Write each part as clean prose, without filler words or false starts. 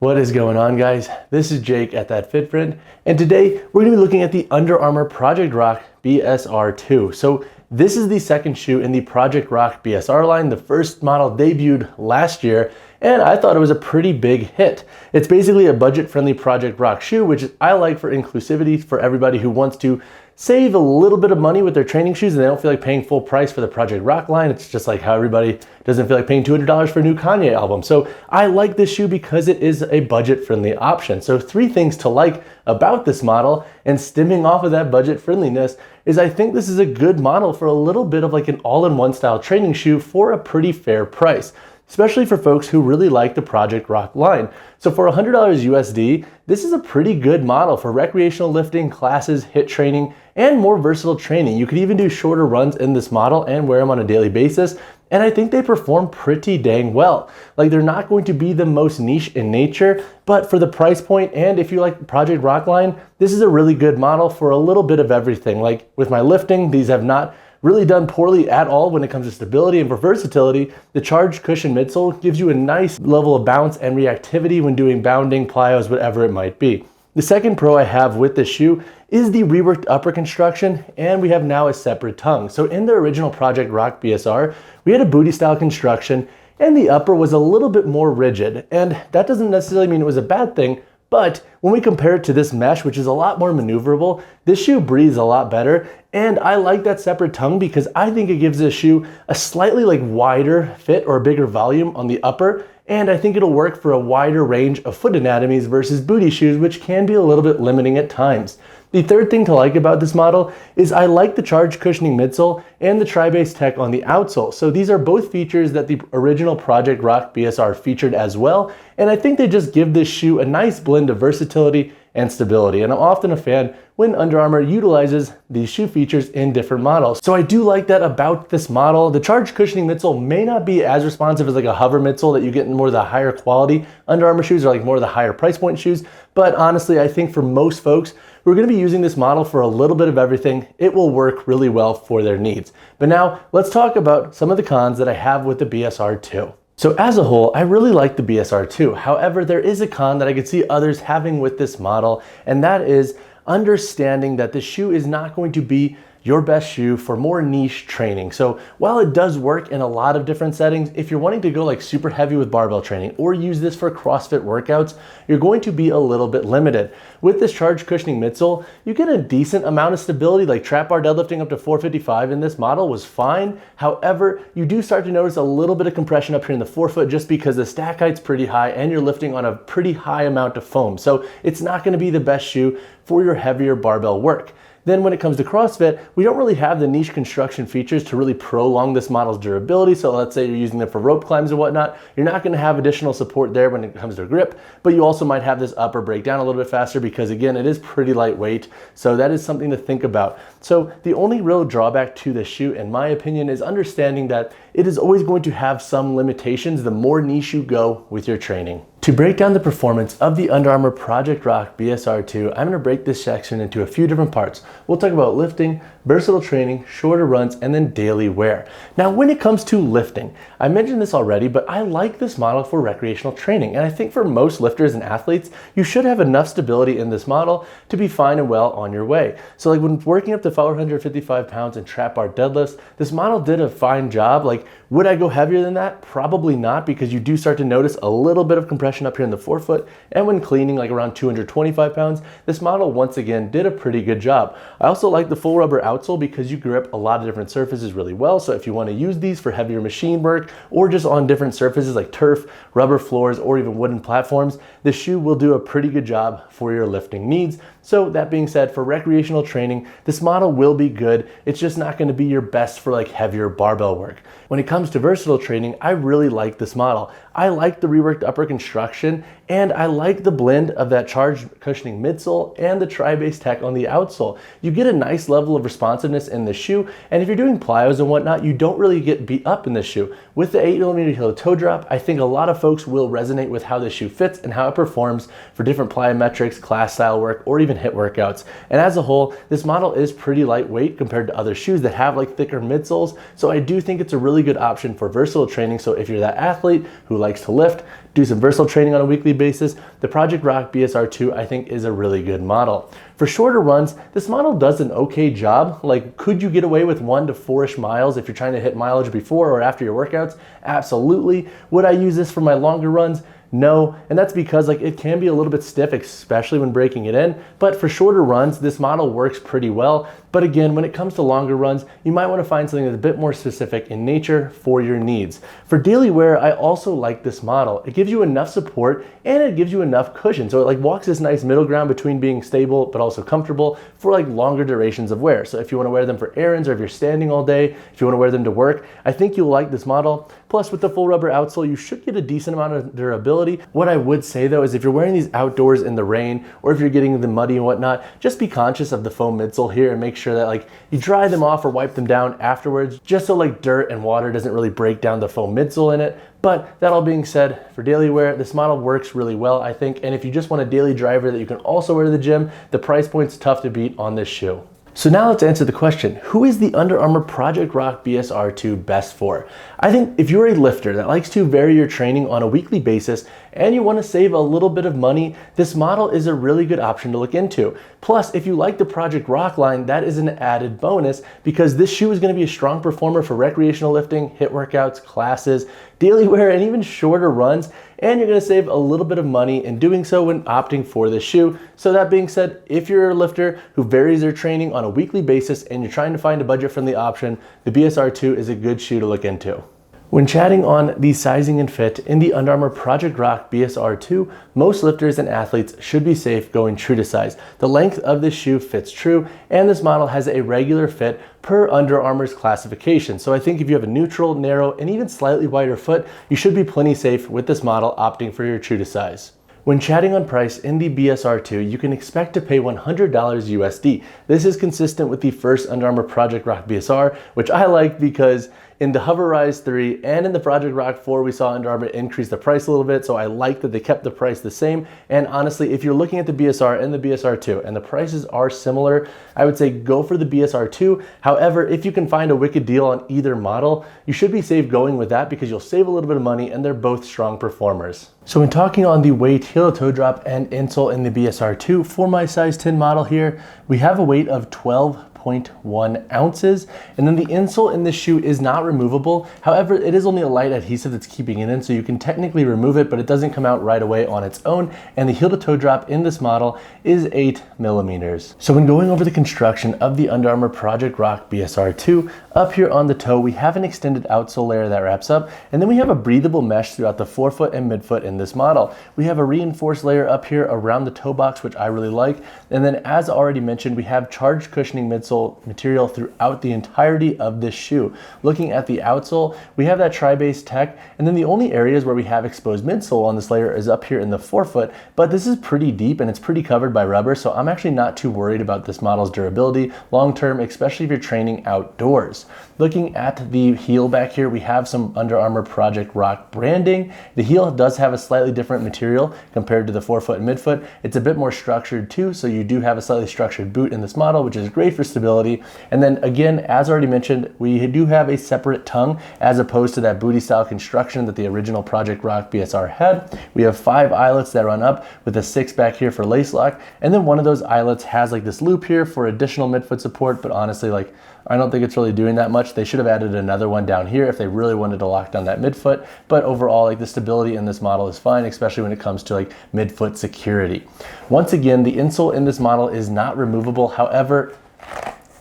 What is going on, guys? This is Jake at That Fit Friend, and today we're going to be looking at the Under Armour Project Rock BSR 2. So this is the second shoe in the Project Rock BSR line. The first model debuted last year, and I thought it was a pretty big hit. It's basically a budget-friendly Project Rock shoe, which I like for inclusivity for everybody who wants to save a little bit of money with their training shoes and they don't feel like paying full price for the Project Rock line. It's just like how everybody doesn't feel like paying $200 for a new Kanye album. So I like this shoe because it is a budget-friendly option. So three things to like about this model, and stemming off of that budget friendliness, is I think this is a good model for a little bit of like an all-in-one style training shoe for a pretty fair price, especially for folks who really like the Project Rock line. So for $100 USD, this is a pretty good model for recreational lifting, classes, HIIT training, and more versatile training. You could even do shorter runs in this model and wear them on a daily basis, and I think they perform pretty dang well. Like, they're not going to be the most niche in nature, but for the price point, and if you like the Project Rock line, this is a really good model for a little bit of everything. Like with my lifting, these have not really done poorly at all when it comes to stability, and for versatility, the charged cushion midsole gives you a nice level of bounce and reactivity when doing bounding, plyos, whatever it might be. The second pro I have with this shoe is the reworked upper construction, and we have now a separate tongue. So in the original Project Rock BSR, we had a booty style construction and the upper was a little bit more rigid, and that doesn't necessarily mean it was a bad thing. But when we compare it to this mesh, which is a lot more maneuverable, this shoe breathes a lot better. And I like that separate tongue because I think it gives this shoe a slightly like wider fit or a bigger volume on the upper. And I think it'll work for a wider range of foot anatomies versus booty shoes, which can be a little bit limiting at times. The third thing to like about this model is I like the charged cushioning midsole and the tri-base tech on the outsole. So these are both features that the original Project Rock BSR featured as well, and I think they just give this shoe a nice blend of versatility and stability. And I'm often a fan when Under Armour utilizes these shoe features in different models. So I do like that about this model. The charged cushioning midsole may not be as responsive as like a hover midsole that you get in more of the higher quality Under Armour shoes, or like more of the higher price point shoes. But honestly, I think for most folks who are going to be using this model for a little bit of everything, it will work really well for their needs. But now let's talk about some of the cons that I have with the BSR 2. So as a whole, I really like the BSR 2. However, there is a con that I could see others having with this model, and that is understanding that the shoe is not going to be your best shoe for more niche training. So while it does work in a lot of different settings, if you're wanting to go like super heavy with barbell training or use this for CrossFit workouts, you're going to be a little bit limited. With this charged cushioning midsole, you get a decent amount of stability, like trap bar deadlifting up to 455 in this model was fine. However, you do start to notice a little bit of compression up here in the forefoot just because the stack height's pretty high and you're lifting on a pretty high amount of foam. So it's not going to be the best shoe for your heavier barbell work. Then when it comes to CrossFit, we don't really have the niche construction features to really prolong this model's durability. So let's say you're using them for rope climbs and whatnot, you're not going to have additional support there when it comes to grip, but you also might have this upper break down a little bit faster because again, it is pretty lightweight. So that is something to think about. So the only real drawback to this shoe, in my opinion, is understanding that it is always going to have some limitations the more niche you go with your training. To break down the performance of the Under Armour Project Rock BSR 2, I'm going to break this section into a few different parts. We'll talk about lifting, versatile training, shorter runs, and then daily wear. Now, when it comes to lifting, I mentioned this already, but I like this model for recreational training. And I think for most lifters and athletes, you should have enough stability in this model to be fine and well on your way. So like when working up to 455 pounds in trap bar deadlifts, this model did a fine job. Like, would I go heavier than that? Probably not, because you do start to notice a little bit of compression up here in the forefoot, and when cleaning like around 225 pounds, this model once again did a pretty good job. I also like the full rubber outsole because you grip a lot of different surfaces really well. So if you want to use these for heavier machine work or just on different surfaces like turf, rubber floors, or even wooden platforms, this shoe will do a pretty good job for your lifting needs. So that being said, for recreational training, this model will be good. It's just not going to be your best for like heavier barbell work. When it comes to versatile training, I really like this model. I like the reworked upper construction, and I like the blend of that charged cushioning midsole and the tri-base tech on the outsole. You get a nice level of responsiveness in the shoe, and if you're doing plyos and whatnot, you don't really get beat up in this shoe. With the 8mm heel toe drop, I think a lot of folks will resonate with how this shoe fits and how it performs for different plyometrics, class style work, or even HIIT workouts. And as a whole, this model is pretty lightweight compared to other shoes that have like thicker midsoles, so I do think it's a really good option for versatile training. So if you're that athlete who likes likes to lift, do some versatile training on a weekly basis, the Project Rock BSR 2 I think is a really good model. For shorter runs, this model does an okay job. Like, could you get away with 1 to 4-ish miles if you're trying to hit mileage before or after your workouts? Absolutely. Would I use this for my longer runs? No, and that's because like it can be a little bit stiff, especially when breaking it in, but for shorter runs, this model works pretty well. But again, when it comes to longer runs, you might want to find something that's a bit more specific in nature for your needs. For daily wear, I also like this model. It gives you enough support and it gives you enough cushion. So it like walks this nice middle ground between being stable but also comfortable for like longer durations of wear. So if you want to wear them for errands or if you're standing all day, if you want to wear them to work, I think you'll like this model. Plus with the full rubber outsole, you should get a decent amount of durability. What I would say though is if you're wearing these outdoors in the rain or if you're getting the muddy and whatnot, just be conscious of the foam midsole here and make sure that like you dry them off or wipe them down afterwards, just so like dirt and water doesn't really break down the foam midsole in it. But that all being said, for daily wear, this model works really well, I think. And if you just want a daily driver that you can also wear to the gym, the price point's tough to beat on this shoe. So now let's answer the question, who is the Under Armour Project Rock BSR 2 best for? I think if you're a lifter that likes to vary your training on a weekly basis and you want to save a little bit of money, this model is a really good option to look into. Plus, if you like the Project Rock line, that is an added bonus because this shoe is going to be a strong performer for recreational lifting, HIIT workouts, classes, daily wear, and even shorter runs. And you're going to save a little bit of money in doing so when opting for this shoe. So that being said, if you're a lifter who varies their training on a weekly basis and you're trying to find a budget-friendly option, the BSR 2 is a good shoe to look into. When chatting on the sizing and fit in the Under Armour Project Rock BSR 2, most lifters and athletes should be safe going true to size. The length of this shoe fits true, and this model has a regular fit per Under Armour's classification. So I think if you have a neutral, narrow, and even slightly wider foot, you should be plenty safe with this model opting for your true to size. When chatting on price in the BSR 2, you can expect to pay $100 USD. This is consistent with the first Under Armour Project Rock BSR, which I like because in the Hover Rise 3 and in the Project Rock 4, we saw Under Armour increase the price a little bit, so I like that they kept the price the same. And honestly, if you're looking at the BSR and the BSR 2 and the prices are similar, I would say go for the BSR 2. However, if you can find a wicked deal on either model, you should be safe going with that because you'll save a little bit of money and they're both strong performers. So when talking on the weight, heel to toe drop, and insole in the BSR 2, for my size 10 model here, we have a weight of 12.1 ounces, and then the insole in this shoe is not removable. However, it is only a light adhesive that's keeping it in, so you can technically remove it, but it doesn't come out right away on its own. And the heel to toe drop in this model is 8 millimeters. So when going over the construction of the Under Armour Project Rock BSR 2, up here on the toe, we have an extended outsole layer that wraps up, and then we have a breathable mesh throughout the forefoot and midfoot in this model. We have a reinforced layer up here around the toe box, which I really like. And then as already mentioned, we have charged cushioning midsole material throughout the entirety of this shoe. Looking at the outsole, we have that tri-base tech, and then the only areas where we have exposed midsole on this layer is up here in the forefoot, but this is pretty deep and it's pretty covered by rubber, so I'm actually not too worried about this model's durability long term, especially if you're training outdoors. Looking at the heel back here, we have some Under Armour Project Rock branding. The heel does have a slightly different material compared to the forefoot and midfoot. It's a bit more structured too, so you do have a slightly structured boot in this model, which is great for stability. And then again, as already mentioned, we do have a separate tongue as opposed to that booty style construction that the original Project Rock BSR had. We have 5 eyelets that run up with a 6 back here for lace lock, and then one of those eyelets has like this loop here for additional midfoot support, but honestly, like, I don't think it's really doing that much. They should have added another one down here if they really wanted to lock down that midfoot, but overall, like, the stability in this model is fine, especially when it comes to like midfoot security. Once again, the insole in this model is not removable. However,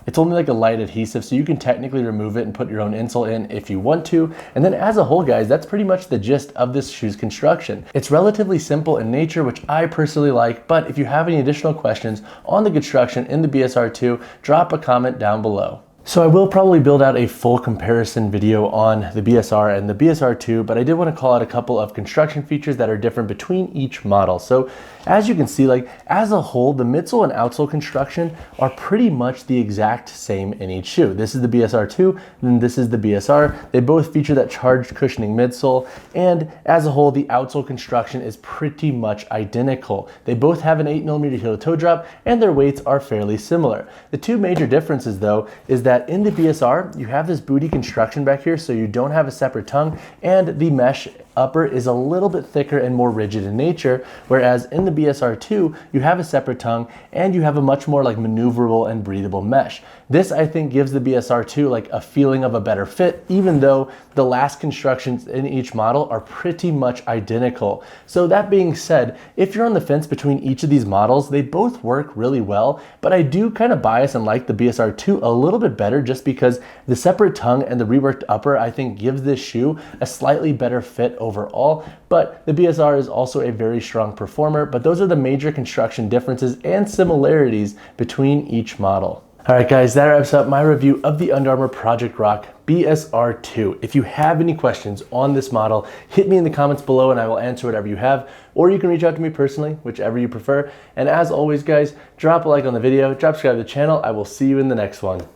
it's only like a light adhesive, so you can technically remove it and put your own insole in if you want to. And then as a whole, guys, that's pretty much the gist of this shoe's construction. It's relatively simple in nature, which I personally like, but if you have any additional questions on the construction in the BSR 2, drop a comment down below. So I will probably build out a full comparison video on the BSR and the BSR 2, but I did want to call out a couple of construction features that are different between each model. So as you can see, like, as a whole, the midsole and outsole construction are pretty much the exact same in each shoe. This is the BSR 2, and this is the BSR. They both feature that charged cushioning midsole, and as a whole, the outsole construction is pretty much identical. They both have an 8mm heel to toe drop, and their weights are fairly similar. The two major differences, though, is that in the BSR, you have this booty construction back here, so you don't have a separate tongue, and the mesh upper is a little bit thicker and more rigid in nature, whereas in the BSR2, you have a separate tongue and you have a much more like maneuverable and breathable mesh. This, I think, gives the BSR2 like a feeling of a better fit, even though the last constructions in each model are pretty much identical. So that being said, if you're on the fence between each of these models, they both work really well, but I do kind of bias and like the BSR2 a little bit better just because the separate tongue and the reworked upper, I think, gives this shoe a slightly better fit overall. But the BSR is also a very strong performer, but those are the major construction differences and similarities between each model. All right, guys, that wraps up my review of the Under Armour Project Rock BSR2. If you have any questions on this model, hit me in the comments below and I will answer whatever you have, or you can reach out to me personally, whichever you prefer. And as always, guys, drop a like on the video, subscribe to the channel. I will see you in the next one.